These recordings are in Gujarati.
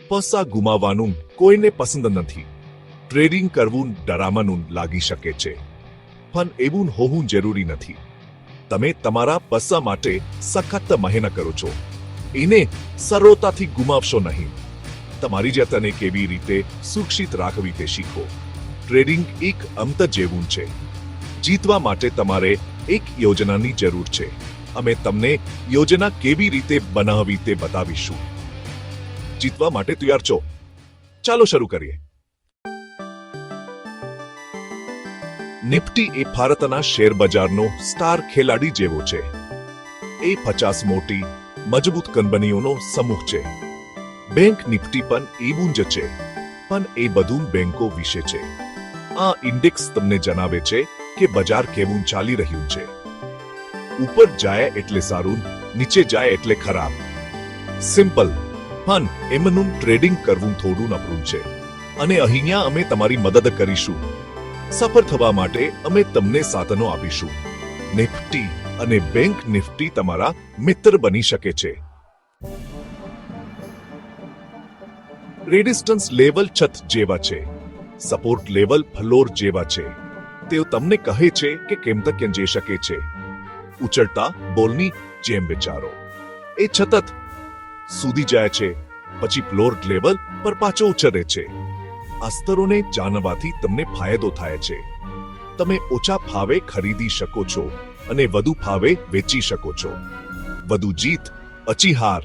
પૈસા ગુમાવવાનું કોઈને પસંદ નથી. ટ્રેડિંગ કરવું ડરામણું લાગી શકે છે, પણ એવું હોવું જરૂરી નથી. તમે તમારા પૈસા માટે સખત મહેનત કરો છો, એને સરળતાથી ગુમાવશો નહીં. તમારી જાતને કેવી રીતે સુરક્ષિત રાખવી તે શીખો. ટ્રેડિંગ એક અંત જેવું છે. જીતવા માટે તમારે એક યોજનાની જરૂર છે. અમે તમને યોજના કેવી રીતે બનાવવી તે બતાવીશું. જીતવા માટે તૈયાર છો? ચાલો શરૂ કરીએ. નિફ્ટી એ ભારતના શેર બજારનો સ્ટાર ખેલાડી જેવો છે. એ 50 મોટી મજબૂત કંપનીઓનો સમૂહ છે. બેંક નિફ્ટી પણ એવું જ છે, પણ એ બધું બેંકો વિશે છે. આ ઇન્ડેક્સ તમને જણાવે છે કે બજાર કેવું ચાલી રહ્યું છે. ઉપર જાય એટલે સારું, નીચે જાય એટલે ખરાબ. સિમ્પલ. પણ એમનું ટ્રેડિંગ કરવું થોડું નબળું છે, અને અહીંયા અમે તમારી મદદ કરીશું. સફળ થવા માટે અમે તમને સાધનો આપીશું. નિફ્ટી અને બેંક નિફ્ટી તમારા મિત્ર બની શકે છે. રેડિસ્ટન્સ લેવલ છત જેવા છે, સપોર્ટ લેવલ ફ્લોર જેવા છે. તેઓ તમને કહે છે કે કેમ તક જઈ શકે છે. ઉછળતા બોલની જેમ વિચારો. એ છત સુધી જાય છે, પછી ફ્લોર લેવલ પર પાછો ઉછળે છે. આ સ્તરોને જાણવાથી તમને ફાયદો થાય છે. તમે ઓછા ભાવે ખરીદી શકો છો અને વધુ ભાવે વેચી શકો છો. વધુ જીત, ઓછી હાર.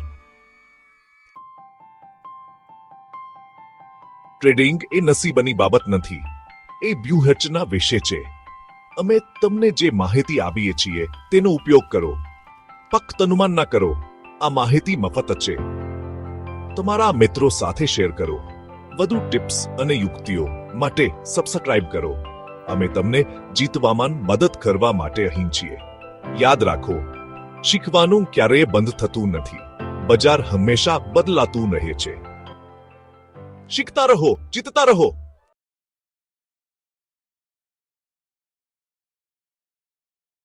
ટ્રેડિંગ એ નસીબની બાબત નથી, એ વ્યૂહરચના વિશે છે. અમે તમને જે માહિતી આપીએ છીએ તેનો ઉપયોગ કરો. ફક્ત અનુમાન ના કરો. આ માહિતી મફત છે. તમારા મિત્રો સાથે શેર કરો. વધુ ટિપ્સ અને યુક્તિઓ માટે સબસ્ક્રાઇબ કરો. અમે તમને જીતવામાં મદદ કરવા માટે અહીં છીએ. યાદ રાખો, શીખવાનું ક્યારેય બંધ થતું નથી. બજાર હંમેશા બદલાતું રહે છે. શીખતા રહો, જીતતા રહો.